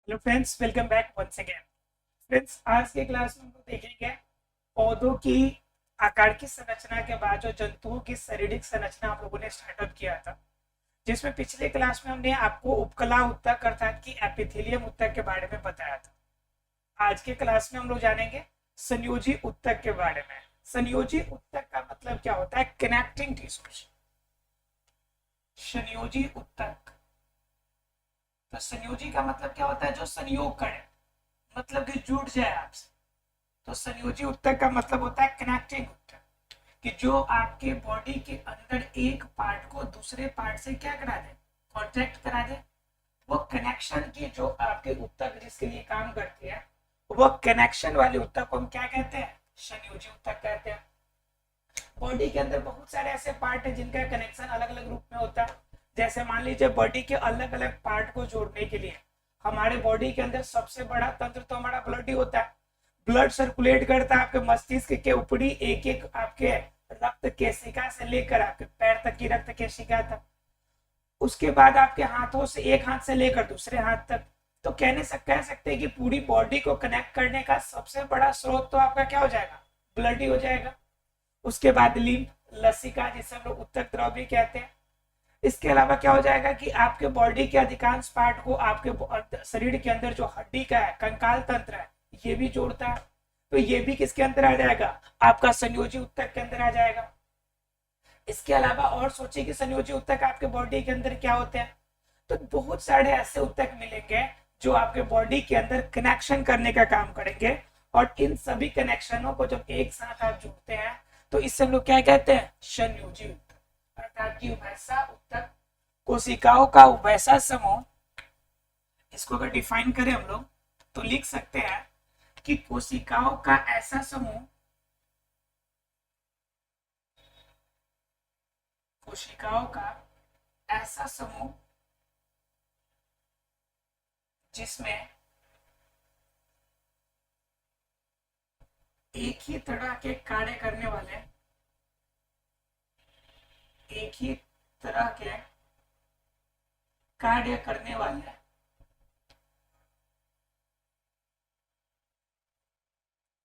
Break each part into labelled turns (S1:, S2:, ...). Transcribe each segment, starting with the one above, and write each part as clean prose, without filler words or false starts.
S1: Hello friends, welcome back once again. Friends, आज के class में हम लोग देखेंगे पौधों की आकार की संरचना के बाद जो जंतुओं की शारीरिक संरचना आप लोगों ने स्टार्टअप किया था, जिसमें पिछले क्लास में हमने आपको उपकला ऊतक अर्थात कि एपिथेलियम ऊतक के बारे में बताया था। आज के क्लास में हम लोग जानेंगे संयोजी ऊतक के बारे में। संयोजी ऊतक का मतलब क्या होता है? Connecting tissues. संयोजी ऊतक, तो संयोजी का मतलब क्या होता है? जो संयोग करे, मतलब कि जुड़ जाए आपसे। तो संयोजी ऊतक का मतलब होता है कनेक्टिंग ऊतक, कि जो आपके बॉडी के अंदर एक पार्ट को दूसरे पार्ट से क्या करा दे, कॉन्टेक्ट करा दे। वो कनेक्शन की जो आपके ऊतक जिसके लिए काम करती है, वो कनेक्शन वाले ऊतक को हम क्या कहते हैं? संयोजी ऊतक कहते हैं। बॉडी के अंदर बहुत सारे ऐसे पार्ट है जिनका कनेक्शन अलग अलग रूप में होता है। जैसे मान लीजिए बॉडी के अलग अलग पार्ट को जोड़ने के लिए हमारे बॉडी के अंदर सबसे बड़ा तंत्र तो हमारा ब्लड ही होता है। ब्लड सर्कुलेट करता है आपके मस्तिष्क के ऊपरी एक एक आपके रक्त केशिका से लेकर आपके पैर तक की रक्त केशिका तक। उसके बाद आपके हाथों से, एक हाथ से लेकर दूसरे हाथ तक। तो कह सकते हैं कि पूरी बॉडी को कनेक्ट करने का सबसे बड़ा स्रोत तो आपका क्या हो जाएगा? ब्लड ही हो जाएगा। उसके बाद लिम्फ, लसिका, जिसे हम लोग ऊतक द्रव भी कहते हैं। इसके अलावा क्या हो जाएगा कि आपके बॉडी के अधिकांश पार्ट को आपके शरीर के अंदर जो हड्डी का है, कंकाल तंत्र है, ये भी जोड़ता है। तो ये भी किसके अंदर आ जाएगा? आपका संयोजी ऊतक के अंदर आ जाएगा। इसके अलावा और सोचिए कि संयोजी ऊतक आपके बॉडी के अंदर क्या होते हैं। तो बहुत सारे ऐसे ऊतक मिलेंगे जो आपके बॉडी के अंदर कनेक्शन करने का काम करेंगे। और इन सभी कनेक्शनों को जब एक साथ आप जोड़ते हैं तो इससे हम लोग क्या कहते हैं? संयोजी ऊतक। अर्थात कि वैसा ऊतक, कोशिकाओं का वैसा समूह। इसको अगर डिफाइन करें हम लोग तो लिख सकते हैं कि कोशिकाओं का ऐसा समूह, कोशिकाओं का ऐसा समूह जिसमें एक ही तरह के कार्य करने वाले, एक ही तरह के कार्य करने वाले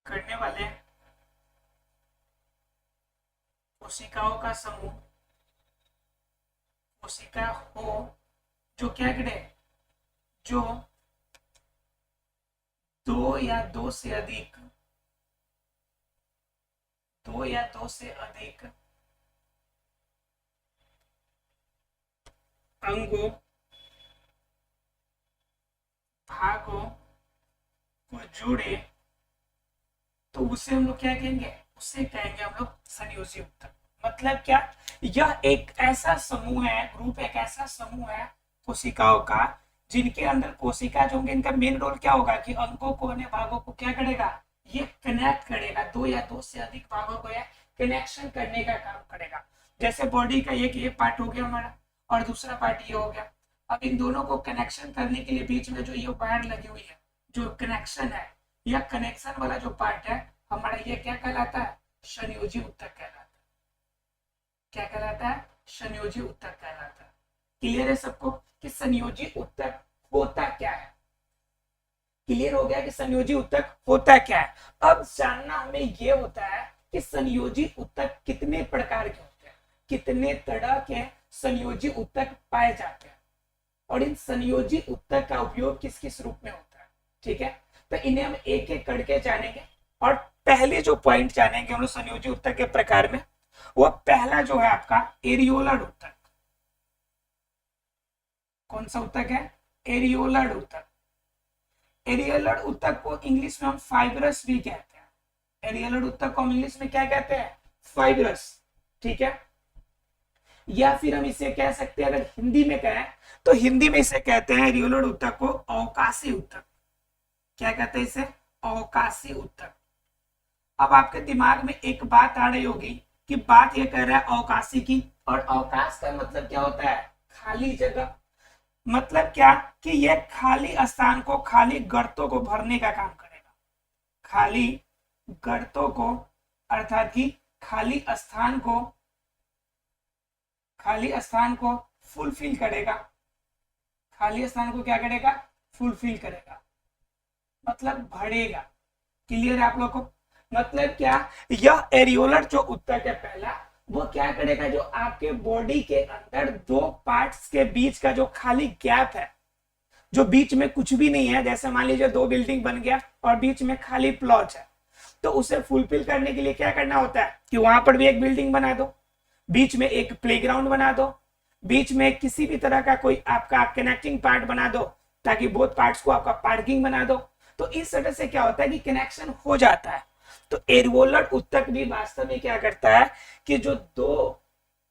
S1: करने वाले कोशिकाओं का समूह, कोशिका हो जो क्या करे, जो दो या दो से अधिक, दो या दो से अधिक अंगों, भागों को जुड़े, तो उसे हम लोग क्या कहेंगे? उसे कहेंगे हम लोग संयोजी ऊतक। मतलब क्या? यह एक ऐसा समूह है, ग्रुप एक ऐसा समूह है कोशिकाओं का, जिनके अंदर कोशिका जो होंगे, इनका मेन रोल क्या होगा कि अंगों को, अन्य भागों को क्या करेगा? ये कनेक्ट करेगा। दो या दो से अधिक भागों को यह कनेक्शन करने का काम करेगा। जैसे बॉडी का एक ये पार्ट हो गया हमारा और दूसरा पार्ट ये हो गया। अब इन दोनों को कनेक्शन करने के लिए बीच में जो ये वायर लगी हुई है, जो कनेक्शन है, यह कनेक्शन वाला जो पार्ट है हमारा, ये क्या कहलाता है? संयोजी ऊतक कहलाता है। क्या कहलाता है? संयोजी ऊतक कहलाता है। क्लियर है सबको कि संयोजी ऊतक होता क्या है? क्लियर हो गया कि संयोजी ऊतक होता क्या है। अब जानना हमें ये होता है कि संयोजी ऊतक कितने प्रकार के होते हैं, कितने तरह के संयोजी ऊतक पाए जाते हैं, और इन संयोजी ऊतक का उपयोग किस किस रूप में होता है। ठीक है, तो इन्हें हम एक एक करके जानेंगे। और पहले जो पॉइंट जानेंगे हम लोग संयोजी ऊतक के प्रकार में, वो पहला जो है आपका एरियोलर ऊतक। कौन सा ऊतक है? एरियोलर ऊतक। एरियोलर ऊतक को इंग्लिश में हम फाइब्रस भी कहते हैं। एरियोलर ऊतक को हम इंग्लिश में क्या कहते हैं? फाइब्रस। ठीक है, या फिर हम इसे कह सकते हैं, अगर हिंदी में कहें तो हिंदी में इसे कहते हैं एरियोलर ऊतक को अवकाशी ऊतक। क्या कहते हैं इसे? अवकाशी ऊतक। अब आपके दिमाग में एक बात आ रही होगी कि बात ये कह रहा है अवकाशी की, और अवकाश का मतलब क्या होता है? खाली जगह। मतलब क्या कि ये खाली स्थान को, खाली गर्तों को भरने का काम करेगा। खाली गर्तों को, अर्थात कि खाली स्थान को फुलफिल करेगा। खाली स्थान को क्या करेगा? फुलफिल करेगा, मतलब बढ़ेगा। क्लियर है आप लोग को? मतलब क्या, यह एरियोलर जो उत्तक है पहला, वो क्या करेगा, जो आपके बॉडी के अंदर दो पार्ट्स के बीच का जो खाली गैप है, जो बीच में कुछ भी नहीं है, जैसे मान लीजिए दो बिल्डिंग बन गया और बीच में खाली प्लॉट है, तो उसे फुलफिल करने के लिए क्या करना होता है कि वहां पर भी एक बिल्डिंग बना दो, बीच में एक प्लेग्राउंड बना दो, बीच में किसी भी तरह का कोई आपका कनेक्टिंग पार्ट बना दो, ताकि बोथ पार्ट्स को आपका पार्किंग बना दो। तो इस तरह से क्या होता है कि कनेक्शन हो जाता है। तो एरियोलर उत्तक भी वास्तव में क्या करता है कि जो दो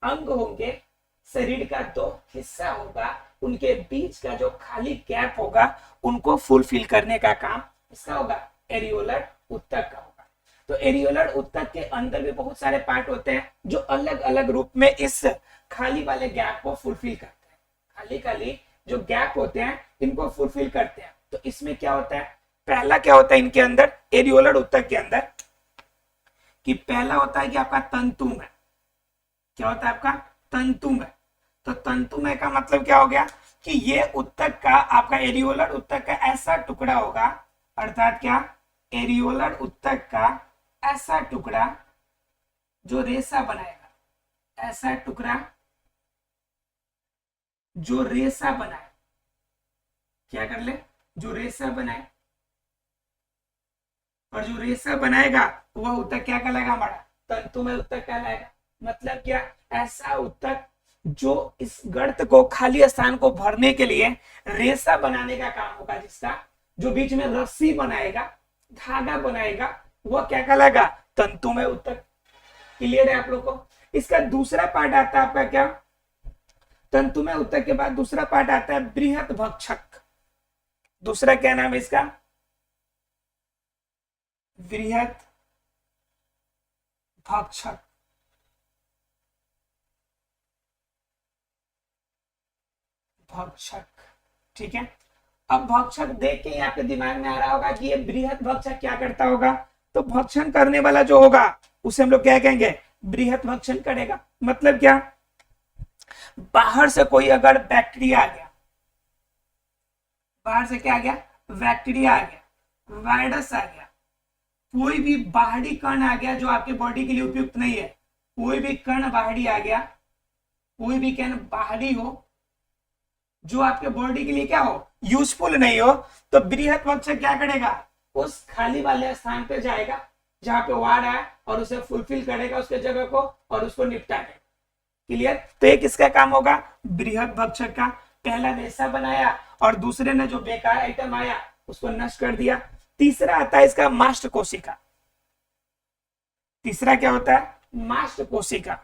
S1: अंग होंगे, शरीर का दो हिस्सा होगा, उनके बीच का जो खाली गैप होगा, उनको फुलफिल करने का काम इसका होगा, एरियोलर उत्तक का होगा। तो एरियोलर उत्तक के अंदर भी बहुत सारे पार्ट होते हैं जो अलग अलग रूप में इस खाली वाले गैप को फुलफिल करते हैं। खाली खाली जो गैप होते हैं इनको फुलफिल करते हैं। तो इसमें क्या होता है, पहला क्या होता है इनके अंदर, एरियोलर उत्तक के अंदर, कि पहला होता है कि आपका तंतुमय। क्या होता है आपका? तंतुमय। तो तंतुमय का मतलब क्या हो गया कि ये उत्तक का, आपका एरियोलर उत्तक का ऐसा टुकड़ा होगा, अर्थात क्या, एरियोलर उत्तक का ऐसा टुकड़ा जो रेशा बनाएगा, ऐसा टुकड़ा जो रेशा बनाए, क्या कर ले, जो रेशा बनाए, और जो रेशा बनाएगा वह उत्तक क्या कहलाएगा, हमारा तंतुमय उत्तक कहलाएगा। मतलब क्या, ऐसा उत्तक जो इस गर्त को, खाली स्थान को भरने के लिए रेशा बनाने का काम होगा, जिसका जो बीच में रस्सी बनाएगा, धागा बनाएगा, वह क्या कहलाएगा, तंतुमय उत्तक। क्लियर है आप लोग को? इसका दूसरा पार्ट आता है आपका क्या, तंतुमय उत्तक के बाद दूसरा पार्ट आता है बृहत भक्षक। दूसरा क्या नाम है इसका, बृहत भक्षक। भक्षक, ठीक है। अब भक्षक देख के ही आपके दिमाग में आ रहा होगा कि ये बृहत भक्षक क्या करता होगा। तो भक्षण करने वाला जो होगा उसे हम लोग क्या कहेंगे, बृहत भक्षण करेगा। मतलब क्या, बाहर से कोई अगर बैक्टीरिया आ गया, बाहर से क्या आ गया, बैक्टीरिया आ गया, वायरस आ गया, कोई भी बाहरी कण आ गया जो आपके बॉडी के लिए उपयुक्त नहीं है, कोई भी कण बाहरी आ गया, कोई भी कण बाहरी हो जो आपके बॉडी के लिए क्या हो, यूजफुल नहीं हो, तो बृहत भक्षक क्या करेगा, उस खाली वाले स्थान पे जाएगा जहां पे वार है और उसे फुलफिल करेगा उसके जगह को और उसको निपटा देगा। क्लियर? तो एक किसका काम होगा, बृहत भक्षक का। पहला रेशा बनाया और दूसरे ने जो बेकार आइटम आया उसको नष्ट कर दिया। तीसरा आता है इसका मास्ट कोशिका। तीसरा क्या होता है, मास्ट कोशिका।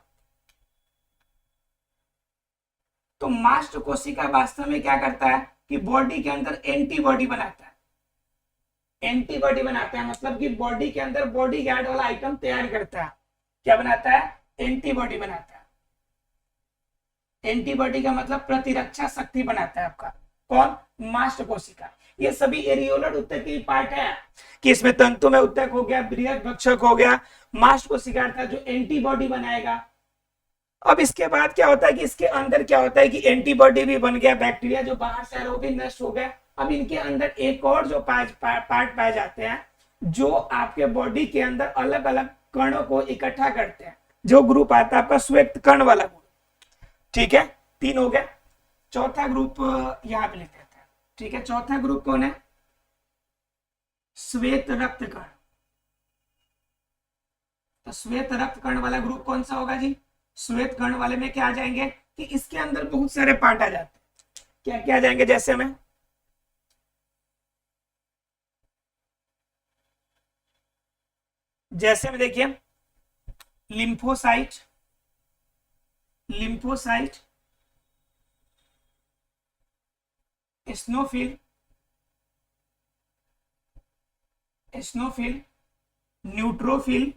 S1: तो मास्ट कोशिका वास्तव में क्या करता है कि बॉडी के अंदर एंटीबॉडी बनाता है। एंटीबॉडी बनाता है मतलब कि बॉडी के अंदर बॉडी गार्ड वाला आइटम तैयार करता है। क्या बनाता है, एंटीबॉडी बनाता है। एंटीबॉडी का मतलब प्रतिरक्षा शक्ति बनाता है आपका कौन, मास्ट कोशिका। ये सभी एरियोलर उत्तक की पार्ट है कि इसमें तंतुमय उत्तक हो गया, बृहत भक्षक हो गया, मास्ट कोशिका था जो एंटीबॉडी बनाएगा। अब इसके बाद क्या होता है कि इसके अंदर क्या होता है कि एंटीबॉडी भी बन गया, बैक्टीरिया जो बाहर से आ रहा वो भी नष्ट हो गया। अब इनके अंदर एक और जो पार्ट पाए जाते हैं जो आपके बॉडी के अंदर अलग अलग कणों को इकट्ठा करते हैं, जो ग्रुप आता है आपका श्वेत कण वाला ग्रुप। ठीक है, 3 हो गया। चौथा ग्रुप यहां पे लेते हैं। ठीक है, चौथा ग्रुप कौन है, श्वेत रक्त कण। तो श्वेत रक्त कण वाला ग्रुप कौन सा होगा जी, श्वेत कण वाले में क्या आ जाएंगे कि इसके अंदर बहुत सारे पार्ट आ जाते हैं। क्या क्या आ जाएंगे, जैसे में देखिए लिम्फोसाइट, लिम्फोसाइट, स्नोफिल, स्नोफिल, न्यूट्रोफिल,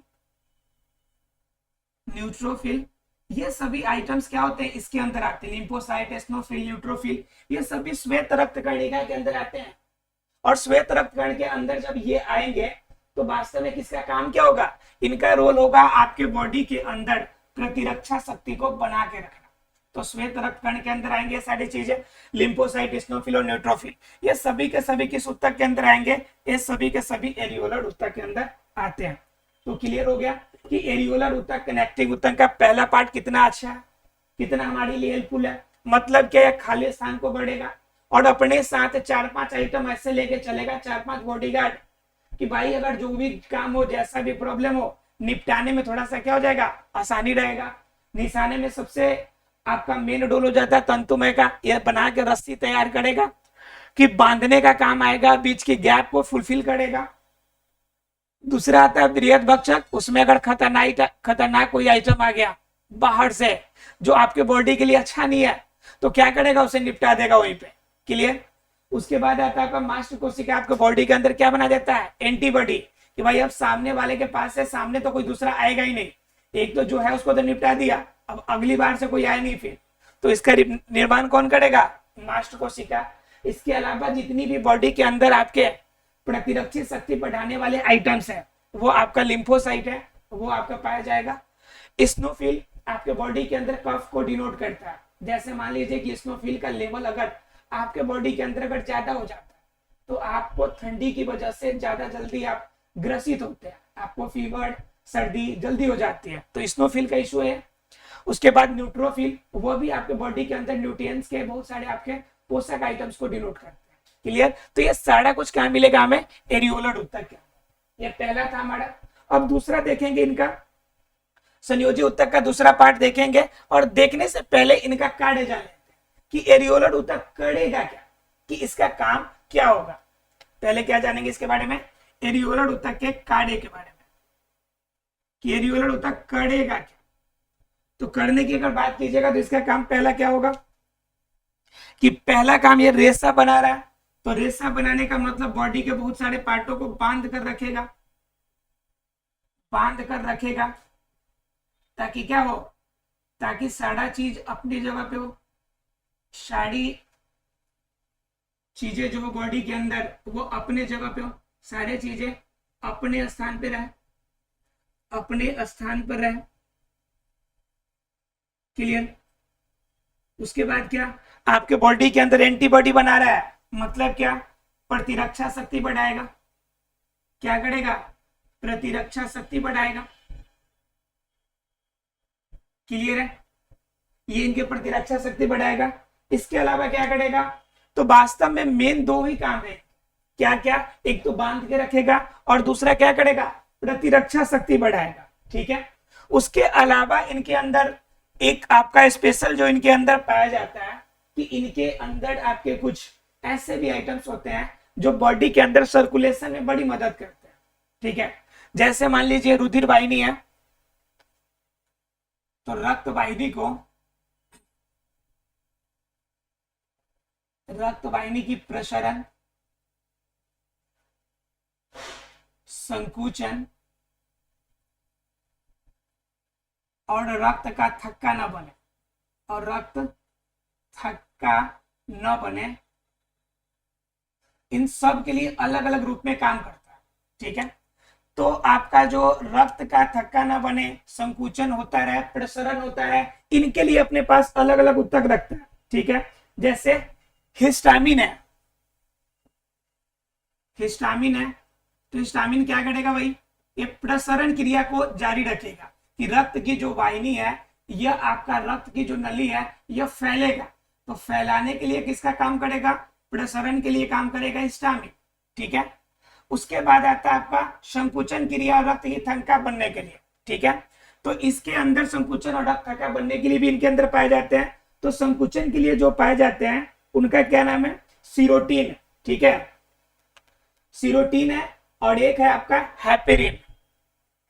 S1: न्यूट्रोफिल, ये सभी आइटम्स क्या होते हैं इसके अंदर आते हैं। लिम्फोसाइट, स्नोफिल, न्यूट्रोफिल, ये सभी श्वेत रक्त कणिका के अंदर आते हैं। और श्वेत रक्त कण के अंदर जब ये आएंगे तो वास्तव में किसका काम क्या होगा, इनका रोल होगा आपके बॉडी के अंदर प्रतिरक्षा शक्ति को बना के रखना। तो श्वेत रक्त कण के अंदर आएंगे ये सारी चीजें, लिम्फोसाइट, स्नोफिल और न्यूट्रोफिल, ये सभी के सभी किस ऊतक के अंदर आएंगे, ये सभी के सभी एरियोलर ऊतक के अंदर आते हैं। तो क्लियर हो गया कि एरियोलर ऊतक कनेक्टिंग ऊतक का पहला पार्ट कितना अच्छा है, कितना हमारे लिए हेल्पफुल है। मतलब क्या, खाली स्थान को बढ़ेगा और अपने साथ 4-5 आइटम ऐसे लेके चलेगा, 4-5 बॉडीगार्ड, कि भाई अगर जो भी काम हो, जैसा भी प्रॉब्लम हो, निपटाने में थोड़ा सा क्या हो जाएगा, आसानी रहेगा। निशाने में सबसे आपका मेन रोल हो जाता है तंतुमय का, यह बना के रस्सी तैयार करेगा कि बांधने का काम आएगा, बीच की गैप को फुलफिल करेगा। दूसरा आता है बृहद भक्षक, उसमें अगर खतरनाक कोई आइटम आ गया बाहर से जो आपके बॉडी के लिए अच्छा नहीं है, तो क्या करेगा, उसे निपटा देगा वहीं पे। क्लियर। उसके बाद आता है मास्ट कोशिका, आपके बॉडी के अंदर क्या बना देता है, एंटीबॉडी, कि भाई अब सामने वाले के पास है, सामने तो कोई दूसरा आएगा ही नहीं, एक तो जो है उसको तो निपटा दिया, अब अगली बार से कोई आए नहीं फिर, तो इसका निर्माण कौन करेगा, मास्ट कोशिका। इसके अलावा जितनी भी बॉडी के अंदर आपके प्रतिरक्षी शक्ति बढ़ाने वाले आइटम्स है, वो आपका लिम्फोसाइट है, वो आपका पाया जाएगा। स्नोफिल आपके बॉडी के अंदर कफ को डिनोट करता है। जैसे मान लीजिए कि स्नोफिल का लेवल अगर आपके बॉडी के अंदर अगर ज्यादा हो जाता है, तो आपको ठंडी की वजह से ज्यादा जल्दी आप ग्रसित होते हैं, आपको फीवर, सर्दी जल्दी हो जाती है, तो स्नोफिल का इशू है। उसके बाद न्यूट्रोफिल, वो भी आपके बॉडी के अंदर न्यूट्रिएंट्स के बहुत सारे आपके पोषक आइटम्स को डिनोट करते हैं। क्लियर। तो ये सारा कुछ क्या मिलेगा हमें, एरियोलर ऊतक के अंदर। ये पहला था हमारा। अब दूसरा देखेंगे इनका, संयोजी ऊतक का दूसरा पार्ट देखेंगे, और देखने से पहले इनका कार्य जान लेते हैं कि एरियोलर ऊतक करेगा क्या, कि इसका काम क्या होगा। पहले क्या जानेंगे इसके बारे में, एरियोलर ऊतक के कार्य के बारे में, कि एरियोलर ऊतक करेगा क्या। तो करने की अगर बात कीजिएगा तो इसका काम पहला क्या होगा, कि पहला काम ये रेशा बना रहा है। तो रेशा बनाने का मतलब बॉडी के बहुत सारे पार्टों को बांध कर रखेगा, बांध कर रखेगा, ताकि क्या हो, ताकि सारा चीज अपनी जगह पे हो, सारी चीजें जो बॉडी के अंदर वो अपने जगह पे हो, सारी चीजें अपने स्थान पे रहे, अपने स्थान पर रहे। क्लियर। उसके बाद क्या, आपके बॉडी के अंदर एंटीबॉडी बना रहा है, मतलब क्या, प्रतिरक्षा शक्ति बढ़ाएगा। क्या करेगा, प्रतिरक्षा शक्ति बढ़ाएगा। क्लियर है, ये इनके प्रतिरक्षा शक्ति बढ़ाएगा। इसके अलावा क्या करेगा, तो वास्तव में मेन दो ही काम है, क्या क्या, एक तो बांध के रखेगा और दूसरा क्या करेगा, प्रतिरक्षा शक्ति बढ़ाएगा। ठीक है। उसके अलावा इनके अंदर एक आपका स्पेशल जो इनके अंदर पाया जाता है, कि इनके अंदर आपके कुछ ऐसे भी आइटम्स होते हैं जो बॉडी के अंदर सर्कुलेशन में बड़ी मदद करते हैं। ठीक है। जैसे मान लीजिए रुधिर वाहिनी है, तो रक्त वाहिनी की प्रसरण, संकुचन और रक्त का थक्का न बने, और रक्त थक्का न बने, इन सब के लिए अलग अलग रूप में काम करता है। ठीक है। तो आपका जो रक्त का थक्का न बने, संकुचन होता रहे, प्रसरण होता रहे, इनके लिए अपने पास अलग अलग ऊतक रखता है। ठीक है। जैसे हिस्टामिन है, हिस्टामिन है, तो हिस्टामिन क्या करेगा भाई, ये प्रसरण क्रिया को जारी रखेगा, कि रक्त की जो वाहिनी है, यह आपका रक्त की जो नली है, यह फैलेगा। तो फैलाने के लिए किसका काम करेगा, प्रसरण के लिए काम करेगा हिस्टामिन। ठीक है। उसके बाद आता है आपका संकुचन क्रिया, रक्त की थक्का बनने के लिए। ठीक है। तो इसके अंदर संकुचन और रक्त थक्का बनने के लिए भी इनके अंदर पाए जाते हैं। तो संकुचन के लिए जो पाए जाते हैं उनका क्या नाम है, सीरोटीन। ठीक है, सीरोटीन है। और एक है आपका हैपेरिन।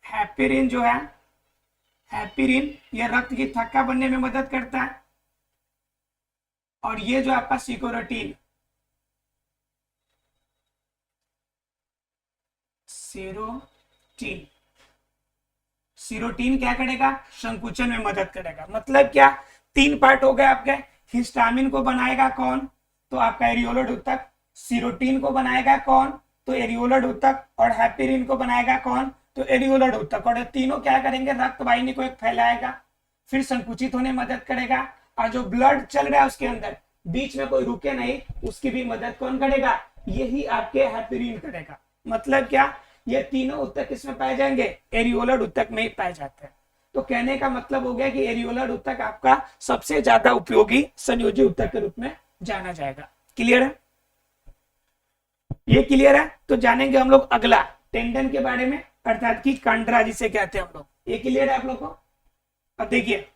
S1: हैपेरिन जो है, हैपेरिन यह रक्त की थक्का बनने में मदद करता है। और ये जो आपका सिकोरोटीन, सीरोटीन, सीरोटीन क्या करेगा, संकुचन में मदद करेगा। मतलब क्या, तीन पार्ट हो गए आपके। हिस्टामिन को बनाएगा कौन, तो आपका एरियोलर ऊतक। सीरोटीन को बनाएगा कौन, तो एरियोलर ऊतक। और हैपेरिन को बनाएगा कौन, तो एरियोलर ऊतक। और ये तीनों क्या करेंगे, रक्त वाहिनी को एक फैलाएगा, फिर संकुचित होने में मदद करेगा, और जो ब्लड चल रहा है उसके अंदर बीच में कोई रुके नहीं, उसकी भी मदद कौन करेगा? यही आपके हेपेरिन करेगा। मतलब क्या? ये तीनों ऊतक किसमें पाए जाएंगे? एरियोलर ऊतक में ही पाए जाते हैं। तो कहने का मतलब हो गया कि एरियोलर ऊतक आपका सबसे ज्यादा उपयोगी संयोजी ऊतक के रूप में जाना जाएगा। क्लियर है? ये क्लियर है? तो जानेंगे हम लोग अगला टेंडन के बारे में, अर्थात की कांड्रा जिसे कहते हैं हम लोग। ये क्लियर है आप लोग को? अब देखिए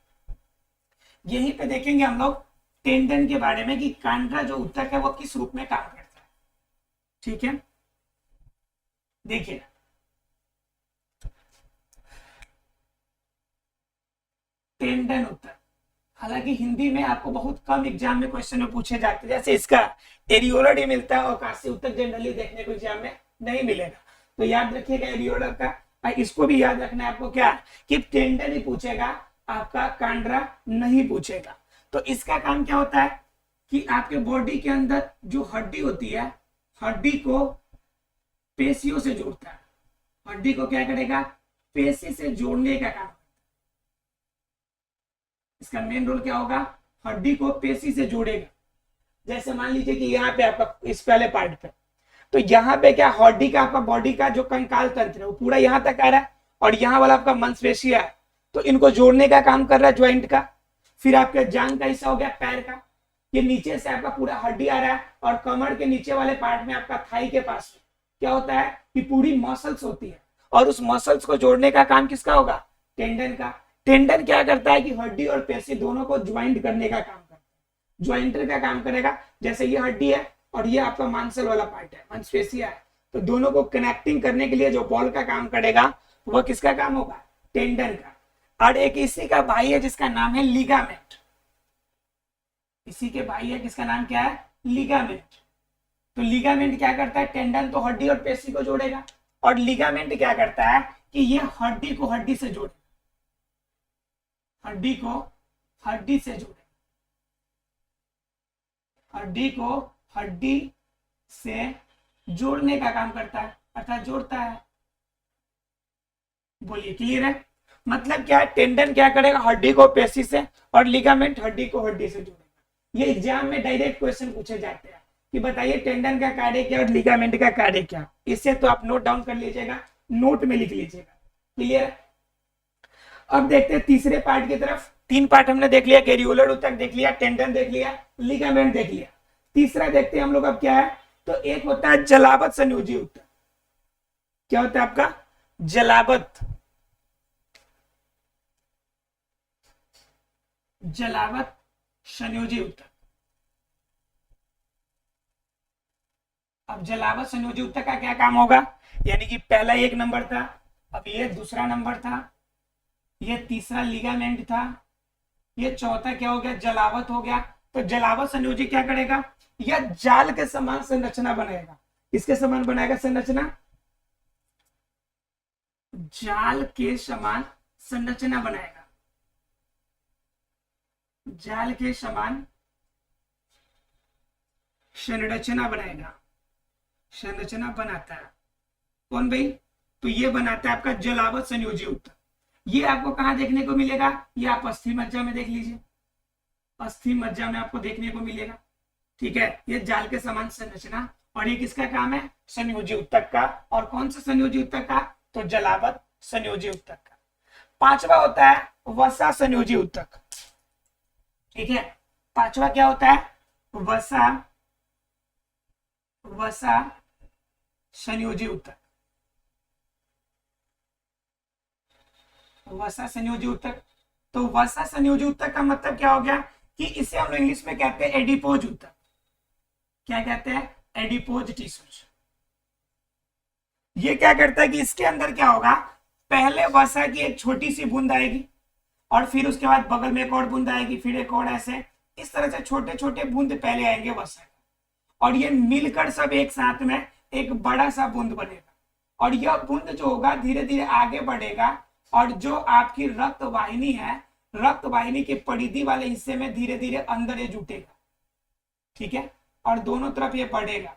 S1: यहीं पे देखेंगे हम लोग टेंडन के बारे में कि कांड्रा जो ऊतक है वो किस रूप में काम करता है। ठीक है, देखिए टेंडन ऊतक, हालांकि हिंदी में आपको बहुत कम एग्जाम में क्वेश्चन में पूछे जाते हैं, जैसे इसका एरियोलर ही मिलता है और काशी ऊतक जनरली देखने को एग्जाम में नहीं मिलेगा। तो याद रखिएगा एरियोलर का, और इसको भी याद रखना है आपको क्या कि टेंडन ही पूछेगा, आपका कांड्रा नहीं पूछेगा। तो इसका काम क्या होता है कि आपके बॉडी के अंदर जो हड्डी होती है, हड्डी को पेशियों से जोड़ता है। हड्डी को क्या करेगा? पेशी से जोड़ने का काम। इसका मेन रोल क्या होगा? हड्डी को पेशी से जोड़ेगा। जैसे मान लीजिए कि यहाँ पे आपका इस पहले पार्ट पे, तो यहाँ पे क्या हड्डी का आपका बॉडी का जो कंकाल तंत्र है वो पूरा यहाँ तक आ रहा है, और यहाँ वाला आपका मांसपेशिया है, तो इनको जोड़ने का काम कर रहा है ज्वाइंट का। फिर आपके जांघ का हिस्सा हो गया पैर का, ये नीचे से आपका पूरा हड्डी आ रहा है, और कमर के नीचे वाले पार्ट में आपका थाई के पास क्या होता है कि पूरी मसल्स होती है, और उस मसल्स को जोड़ने का काम किसका होगा? टेंडन का। टेंडन क्या करता है कि हड्डी और पेशी दोनों को ज्वाइंट करने का काम करता है, ज्वाइंटर का काम करेगा। जैसे ये हड्डी है और ये आपका मांसल वाला पार्ट है, मांसपेशिया है, तो दोनों को कनेक्टिंग करने के लिए जो बॉल का काम करेगा वह किसका काम होगा? टेंडन का। और एक इसी का भाई है जिसका नाम है लिगामेंट। इसी के भाई है, किसका नाम क्या है? लिगामेंट। तो लिगामेंट क्या करता है? टेंडन तो हड्डी और पेशी को जोड़ेगा, और लिगामेंट क्या करता है कि ये हड्डी को हड्डी से जोड़े, हड्डी को हड्डी से जोड़े, हड्डी को हड्डी से जोड़ने का काम करता है, अर्थात जोड़ता है। बोलिए क्लियर है? मतलब क्या है? टेंडन क्या करेगा? हड्डी को पेशी से, और लिगामेंट हड्डी को हड्डी से जोड़ेगा। ये एग्जाम में डायरेक्ट क्वेश्चन पूछे जाते हैं कि बताइए टेंडन का कार्य क्या और लिगामेंट का कार्य क्या। इससे तो आप नोट डाउन कर लीजिएगा, नोट में लिख लीजिएगा। क्लियर? अब देखते हैं तीसरे पार्ट की तरफ। 3 पार्ट हमने देख लिया, एरियोलर ऊतक देख लिया, टेंडन देख लिया, लिगामेंट देख लिया। तीसरा देखते हैं हम लोग अब क्या है। तो एक होता है जलावत संयोजी ऊतक। क्या होता है आपका? जलावत, जलावत संयोजी ऊतक। अब जलावत संयोजी ऊतक का क्या काम होगा? यानी कि पहला 1 नंबर था, अब ये दूसरा नंबर था, ये तीसरा लिगामेंट था, ये चौथा क्या हो गया? जलावत हो गया। तो जलावत संयोजी क्या करेगा? यह जाल के समान संरचना बनाएगा। इसके समान बनाएगा संरचना, जाल के समान संरचना बनाएगा, जाल के समान संरचना बनाएगा, संरचना बनाता है कौन भाई? तो ये बनाता है आपका जलावत संयोजी ऊतक। ये आपको कहां देखने को मिलेगा? ये आप अस्थि मज्जा में देख लीजिए, अस्थि मज्जा में आपको देखने को मिलेगा। ठीक है, ये जाल के समान संरचना, और ये किसका काम है? संयोजी ऊतक का। और कौन सा संयोजी ऊतक का? तो जलावत संयोजी ऊतक का। 5वां होता है वसा संयोजी ऊतक। ठीक है, 5वां क्या होता है? वसा, वसा संयोजी ऊतक। वसा संयोजी ऊतक। तो वसा संयोजी ऊतक का मतलब क्या हो गया कि इसे हम लोग इंग्लिश में कहते हैं एडिपोज ऊतक। क्या कहते हैं? Adipose tissues. ये क्या करता है कि इसके अंदर क्या होगा? पहले वसा की एक छोटी सी बूंद आएगी, और फिर उसके बाद बगल में एक और बूंद आएगी, फिर एक और, ऐसे इस तरह से छोटे छोटे बूंद पहले आएंगे वसा, और ये मिलकर सब एक साथ में एक बड़ा सा बूंद बनेगा। और यह बूंद जो होगा धीरे धीरे आगे बढ़ेगा, और जो आपकी रक्त वाहिनी है, रक्त वाहिनी के परिधि वाले हिस्से में धीरे धीरे अंदर ये जुटेगा। ठीक है, और दोनों तरफ ये बढ़ेगा।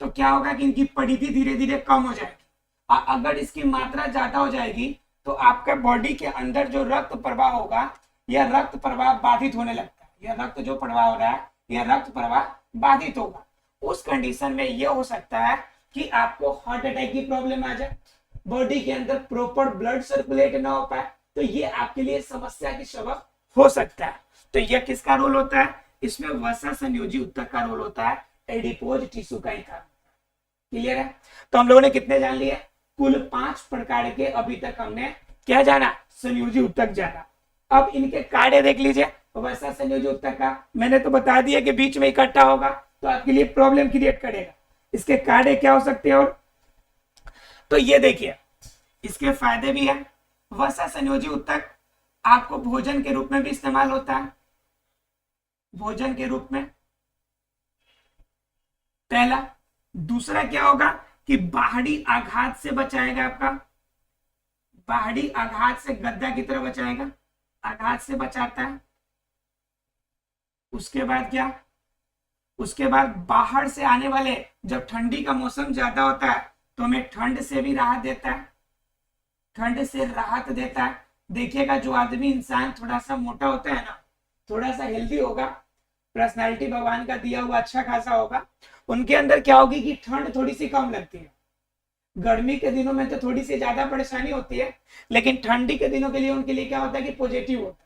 S1: तो क्या होगा कि इनकी परिधि धीरे धीरे कम हो जाएगी, और अगर इसकी मात्रा ज्यादा हो जाएगी तो आपका बॉडी के अंदर जो रक्त प्रवाह होगा यह रक्त प्रवाह बाधित होने लगता है, यह रक्त जो प्रवाह हो रहा है यह रक्त प्रवाह बाधित होगा। उस कंडीशन में यह हो सकता है कि आपको हार्ट अटैक की प्रॉब्लम आ जाए, बॉडी के अंदर प्रॉपर ब्लड सर्कुलेट ना हो पाए, तो ये आपके लिए समस्या की सबब हो सकता है। तो यह किसका रोल होता है, इसमें वसा संयोजी उत्तक का रोल होता है, एडिपोज टिश्यू का ही कारण। क्लियर है? तो हम लोगों ने कितने जान लिए, कुल 5 प्रकार के अभी तक हमने क्या जाना, संयोजी उत्तक जाना। अब इनके कार्य देख लीजिए। वसा संयोजी उत्तक का मैंने तो बता दिया कि बीच में इकट्ठा होगा तो आपके लिए प्रॉब्लम क्रिएट करेगा। इसके कार्य क्या हो सकते हैं, और तो ये देखिए इसके फायदे भी है। वसा संयोजी उत्तक आपको भोजन के रूप में भी इस्तेमाल होता है, भोजन के रूप में, पहला। दूसरा क्या होगा कि बाहरी आघात से बचाएगा, आपका बाहरी आघात से गद्दा की तरह बचाएगा, आघात से बचाता है। उसके बाद क्या, उसके बाद बाहर से आने वाले, जब ठंडी का मौसम ज्यादा होता है तो हमें ठंड से भी राहत देता है, ठंड से राहत देता है। देखिएगा जो आदमी इंसान थोड़ा सा मोटा होता है ना, थोड़ा सा हेल्दी होगा, पर्सनालिटी भगवान का दिया हुआ अच्छा खासा होगा, उनके अंदर क्या होगी कि ठंड थोड़ी सी कम लगती है। गर्मी के दिनों में तो थोड़ी सी ज्यादा परेशानी होती है, लेकिन ठंडी के दिनों के लिए उनके लिए क्या होता है कि पॉजिटिव होता है।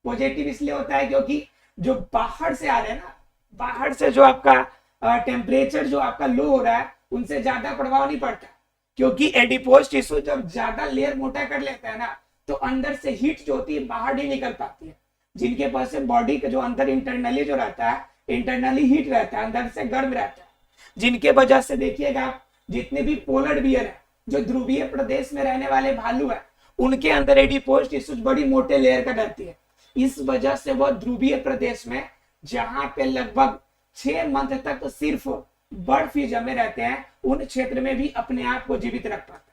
S1: पॉजिटिव इसलिए होता है क्योंकि जो बाहर से आ रहे हैं ना, बाहर से जो आपका टेम्परेचर जो आपका लो हो रहा है उनसे ज्यादा प्रभाव नहीं पड़ता, क्योंकि एडिपोज टिश्यू जब ज्यादा लेयर मोटा कर लेता है ना तो अंदर से हीट जो होती है बाहर नहीं निकल पाती है। जिनके पास से बॉडी का जो अंदर इंटरनली जो रहता है, इंटरनली हीट रहता है, अंदर से गर्म रहता है, जिनके वजह से देखिएगा जितने भी पोलर बियर है, जो ध्रुवीय प्रदेश में रहने वाले भालू है, उनके अंदर एडिपोज टिश्यू बड़ी मोटे लेयर का रहती है। इस वजह से वह ध्रुवीय प्रदेश में जहां पे लगभग 6 मंथ तक सिर्फ बर्फ ही जमे रहते हैं, उन क्षेत्र में भी अपने आप को जीवित रख पाता है।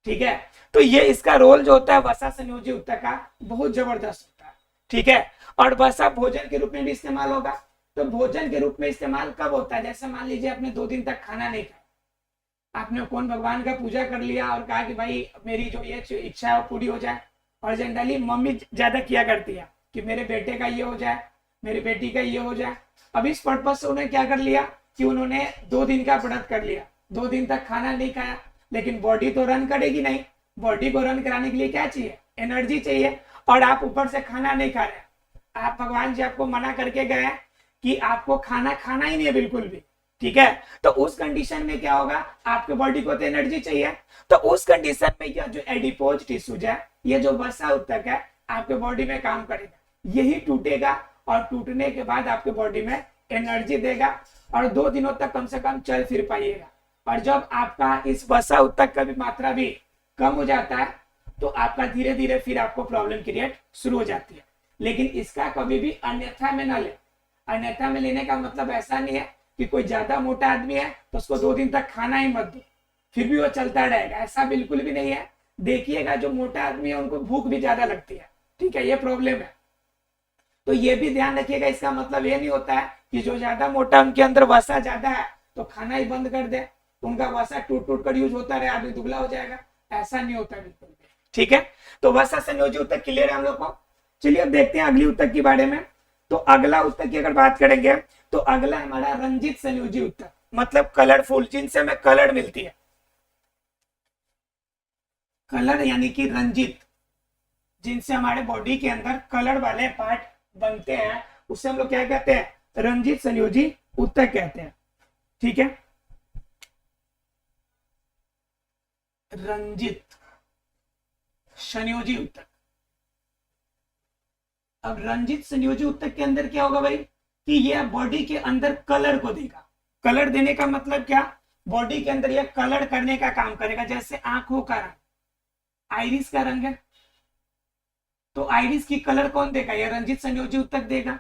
S1: ठीक है, तो ये इसका रोल जो होता है वसा संयोजी उत्तक का बहुत जबरदस्त होता है। ठीक है, और वसा भोजन के रूप में भी इस्तेमाल होगा। तो भोजन के रूप में इस्तेमाल कब होता है, जैसे मान लीजिए आपने 2 दिन तक खाना नहीं खाया, आपने कौन भगवान का पूजा कर लिया और कहा कि भाई मेरी जो ये इच्छा है वो पूरी हो जाए, और जनरली मम्मी ज्यादा किया करती है कि मेरे बेटे का ये हो जाए, मेरी बेटी का ये हो जाए। अब इस पर्पज से उन्होंने क्या कर लिया कि उन्होंने 2 दिन का व्रत कर लिया, 2 दिन तक खाना नहीं खाया, लेकिन बॉडी तो रन करेगी नहीं। बॉडी को रन कराने के लिए क्या चाहिए, एनर्जी चाहिए, और आप ऊपर से खाना नहीं खा रहे। आप भगवान जी आपको मना करके गए कि आपको खाना खाना ही नहीं है बिल्कुल भी। ठीक है, तो उस कंडीशन में क्या होगा, आपके बॉडी को तो एनर्जी चाहिए, तो उस कंडीशन में यह जो एडिपोज टिश्यू है, ये जो वसा उत्तक है, आपके बॉडी में काम करेगा, यही टूटेगा और टूटने के बाद आपके बॉडी में एनर्जी देगा, और 2 दिनों तक कम से कम चल फिर पाइएगा। और जब आपका इस वसा उत्तक का भी मात्रा भी कम हो जाता है तो आपका धीरे धीरे फिर आपको प्रॉब्लम क्रिएट शुरू हो जाती है। लेकिन इसका कभी भी अन्यथा में ना ले। अन्यथा में लेने का मतलब ऐसा नहीं है कि कोई ज्यादा मोटा आदमी है तो उसको 2 दिन तक खाना ही मत दो, फिर भी वो चलता रहेगा, ऐसा बिल्कुल भी नहीं है। देखिएगा जो मोटा आदमी है उनको भूख भी ज्यादा लगती है। ठीक है, ये प्रॉब्लम है, तो ये भी ध्यान रखिएगा। इसका मतलब ये नहीं होता है कि जो ज्यादा मोटा उनके अंदर वसा ज्यादा है तो खाना ही बंद कर दे, उनका वसा टूट टूट कर यूज होता रहे, आदमी दुबला हो जाएगा, ऐसा नहीं होता बिल्कुल। ठीक है, तो वसा संयोजी उत्तक क्लियर है हम लोग को। चलिए अब देखते हैं अगली उत्तक के बारे में। तो अगला उत्तक की अगर बात करेंगे तो अगला हमारा रंजित संयोजी उत्तक, मतलब कलरफुल, जिनसे हमें कलर मिलती है। कलर यानी कि रंजित, जिनसे हमारे बॉडी के अंदर कलर वाले पार्ट बनते हैं, उससे हम लोग क्या कहते हैं, रंजित संयोजी उत्तक कहते हैं। ठीक है, रंजित संयोजी उत्तक। अब रंजित संयोजी उत्तक के अंदर क्या होगा भाई कि यह बॉडी के अंदर कलर को देगा। कलर देने का मतलब क्या, बॉडी के अंदर यह कलर करने का काम करेगा। जैसे आंखों का रंग, आइरिस का रंग है, तो आइरिस की कलर कौन देगा, यह रंजित संयोजी उत्तक देगा।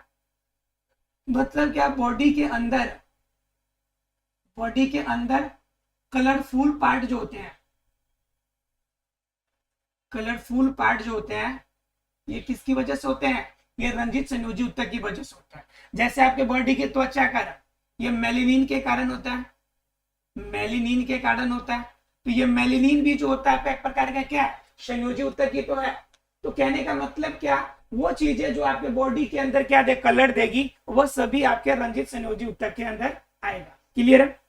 S1: मतलब क्या, बॉडी के अंदर कलरफुल पार्ट जो होते हैं, कलरफुल पार्ट जो होते हैं, ये किसकी वजह से होते हैं, ये रंजित संयोजी उत्तक की वजह से होता है। जैसे आपके बॉडी की त्वचा का रंग, ये मेलेनिन के कारण होता है, मेलेनिन के कारण होता है। तो ये मेलेनिन भी जो होता है एक प्रकार का क्या है, संयोजी उत्तक ही तो है। तो कहने का मतलब क्या, वो चीजें जो आपके बॉडी के अंदर क्या दे, कलर देगी, वो सभी आपके रंजित संयोजी ऊतक के अंदर आएगा। क्लियर है?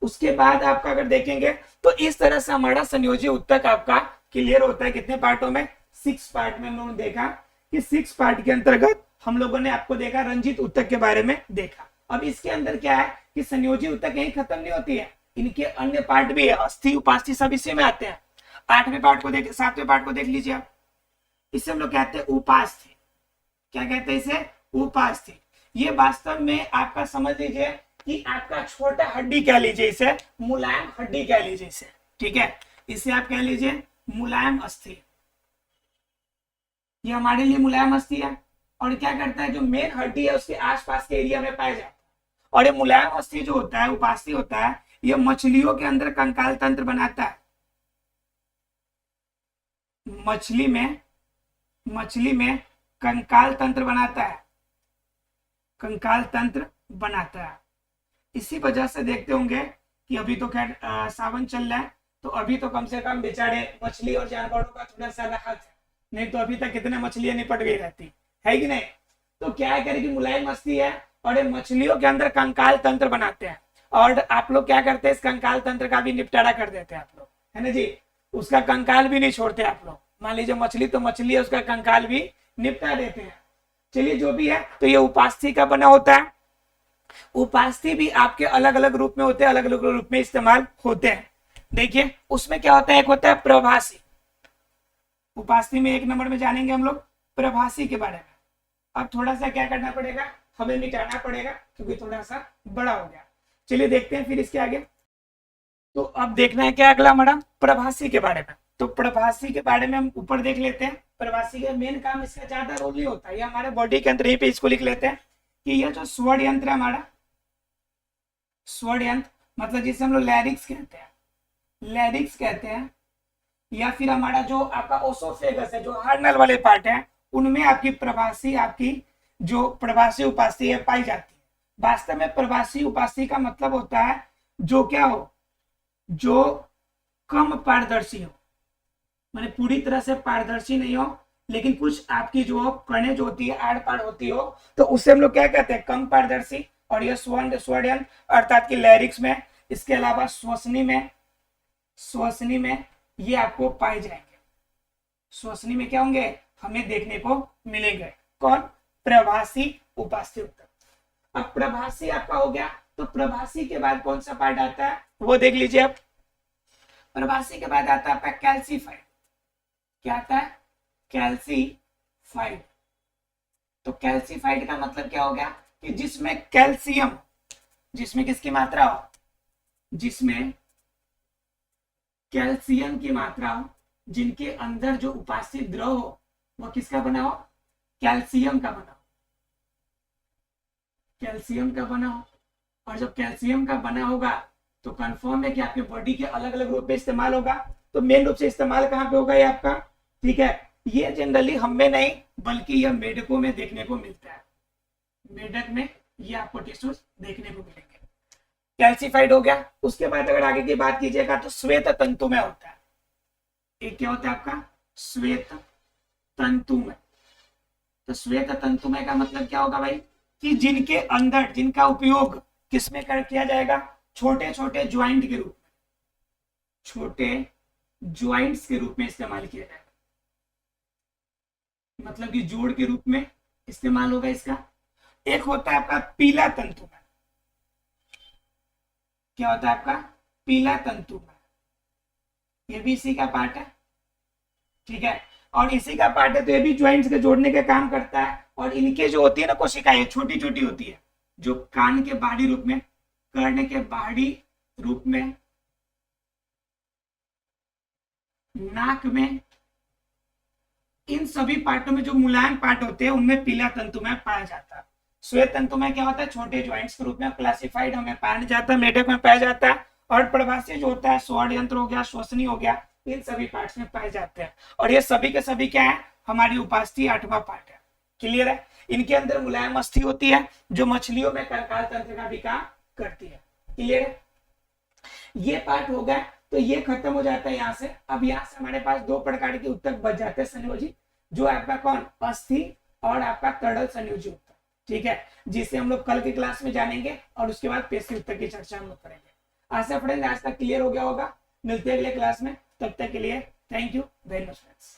S1: उसके बाद आपका अगर देखेंगे तो इस तरह से हमारा संयोजी ऊतक आपका क्लियर होता है। कितने पार्टों में? 6 पार्ट में हम लोगों ने देखा कि 6 पार्ट के अंतर्गत हम लोगों ने आपको देखा रंजित ऊतक के बारे में देखा। अब इसके अंदर क्या है कि संयोजी ऊतक यही खत्म नहीं होती है, इनके अन्य पार्ट भी है, अस्थि उपास्थि सब इसी में आते हैं। 8वें पार्ट को देख, 7वें पार्ट को देख लीजिए आप, इसे हम लोग कहते हैं उपास्थि। क्या कहते हैं इसे? उपास्थि। ये वास्तव में आपका समझ लीजिए कि आपका छोटा हड्डी कह लीजिए, इसे मुलायम हड्डी कह लीजिए इसे, ठीक है, इसे आप कह लीजिए मुलायम अस्थि। ये हमारे लिए मुलायम अस्थि है और क्या करता है, जो मेन हड्डी है उसके आसपास के एरिया में पाया जाता है। और ये मुलायम अस्थि जो होता है, उपास्थि होता है, ये मछलियों के अंदर कंकाल तंत्र बनाता है। मछली में कंकाल तंत्र बनाता है, कंकाल तंत्र बनाता है। इसी वजह से देखते होंगे कि अभी तो खैर सावन चल रहा है, तो अभी तो कम से कम बेचारे मछली और जानवरों का थोड़ा सा राहत है, नहीं तो अभी तक कितने मछलियां निपट गई रहती है कि नहीं। तो क्या करेगी, मुलायम अस्थि है और ये मछलियों के अंदर कंकाल तंत्र बनाते हैं, और आप लोग क्या करते हैं, इस कंकाल तंत्र का भी निपटारा कर देते हैं आप लोग, है ना जी। उसका कंकाल भी नहीं छोड़ते आप लोग। मान लीजिए मछली तो मछली है, उसका कंकाल भी निपटा देते हैं। चलिए जो भी है, तो ये उपास्थि का बना होता है। उपास्थि भी आपके अलग अलग रूप में होते हैं, अलग अलग रूप में इस्तेमाल होते हैं। देखिए उसमें क्या होता है, एक होता है प्रभासी। उपास्थि में 1 नंबर में जानेंगे हम लोग प्रभासी के बारे में। अब थोड़ा सा क्या करना पड़ेगा, हमें मिटाना पड़ेगा क्योंकि थोड़ा सा बड़ा हो गया। चलिए देखते हैं फिर इसके आगे। तो अब देखना है क्या अगला हमारा, प्रभासी के बारे में। तो प्रभासी के बारे में हम ऊपर देख लेते हैं। प्रभासी का मेन काम, इसका ज्यादा रोल नहीं होता, ये हमारे बॉडी के अंदर ही पे इसको लिख लेते हैं कि ये जो स्वर यंत्र है हमारा, स्वर यंत्र मतलब जिसे हम लोग लैरिक्स कहते हैं, लैरिक्स कहते हैं, या फिर हमारा जो आपका ओसोफेगस है, जो हार्नल वाले पार्ट है, उनमें आपकी प्रभासी, आपकी जो प्रभासी उपास्थि है पाई जाती है। वास्तव में प्रभासी उपास्थि का मतलब होता है जो क्या हो, जो कम पारदर्शी हो, माने पूरी तरह से पारदर्शी नहीं हो, लेकिन कुछ आपकी जो कणें जो होती है आड़ पाड़ होती हो, तो उससे हम लोग क्या कहते हैं, कम पारदर्शी। और ये स्वर्ण अर्थात की लैरिक्स में, इसके अलावा श्वसनी में ये आपको पाए जाएंगे। श्वसनी में क्या होंगे, हमें देखने को मिलेंगे। कौन? प्रभासी उपास्थि ऊतक। अब प्रभासी आपका हो गया, तो प्रभासी के बाद कौन सा पार्ट आता है वो देख लीजिए आप। प्रभासी के बाद आता है आपका कैल्सीफाइड। क्या आता है? कैल्सीफाइड। तो कैल्सीफाइड का मतलब क्या हो गया कि जिसमें कैल्शियम, जिसमें किसकी मात्रा हो, जिसमें कैल्शियम की मात्रा हो, जिनके अंदर जो उपास्थि द्रव हो वो किसका बना हो, कैल्शियम का बना हो, कैल्शियम का बना हो। और जब कैल्शियम का बना होगा तो कंफर्म है कि आपके बॉडी के अलग अलग रूप में इस्तेमाल होगा। तो मेन रूप से इस्तेमाल कहाँ पे होगा ये आपका, ठीक है, ये जनरली हमें नहीं बल्कि यह मेढकों में देखने को मिलता है। मेढक में ये आपको टिश्यूज देखने को मिलेंगे। कैल्सीफाइड हो गया। उसके बाद अगर आगे की बात कीजिएगा तो श्वेत तंतु में होता है। एक क्या होता है आपका, श्वेत तंतु में। तो श्वेत तंतु में का मतलब क्या होगा भाई, कि जिनके अंदर, जिनका उपयोग किसमें कर किया जाएगा, छोटे छोटे ज्वाइंट के रूप में, छोटे ज्वाइंट्स के रूप में इस्तेमाल किया जाएगा, मतलब कि जोड़ के रूप में इस्तेमाल होगा इसका। एक होता है आपका पीला तंतु में। क्या होता है आपका, पीला तंतु में, ये भी इसी का पार्ट है, ठीक है, और इसी का पार्ट है, तो ये भी ज्वाइंट्स के जोड़ने का काम करता है। और इनके जो होती है ना कोशिकाएं, छोटी छोटी होती है, जो कान के बाहरी रूप में, कर्ण के बाहरी रूप में, नाक में, इन सभी पार्टों में जो मुलायम पार्ट होते हैं उनमें पीला तंतु में पाया जाता है। श्वेत तंतु में क्या होता है, छोटे ज्वाइंट्स के रूप में क्लासिफाइड हमें पाया जाता है, मेढक में पाया जाता है। और प्रभासी जो होता है, स्वर यंत्र हो गया, श्वसनी हो गया, इन सभी पार्ट्स में पाए जाते हैं। और ये सभी के सभी क्या है, हमारी उपास्थि 8वां पार्ट है। क्लियर है? इनके अंदर मुलायम अस्थि होती है जो मछलियों में कंकाल तंत्र का भी काम करती है। क्लियर है? ये पार्ट हो गया, तो ये खत्म हो जाता है यहाँ से। अब यहाँ से हमारे पास 2 प्रकार के ऊतक बच जाते हैं संयोजी। जो आपका कौन अस्थि और आपका तरल संयोजी उत्तर, ठीक है, जिसे हम लोग कल की क्लास में जानेंगे और उसके बाद पेशी उत्तर की चर्चा हम लोग करेंगे। आशा फ्रेंड्स आज तक क्लियर हो गया होगा। मिलते हैं अगले क्लास में, तब तक के लिए thank you very much friends.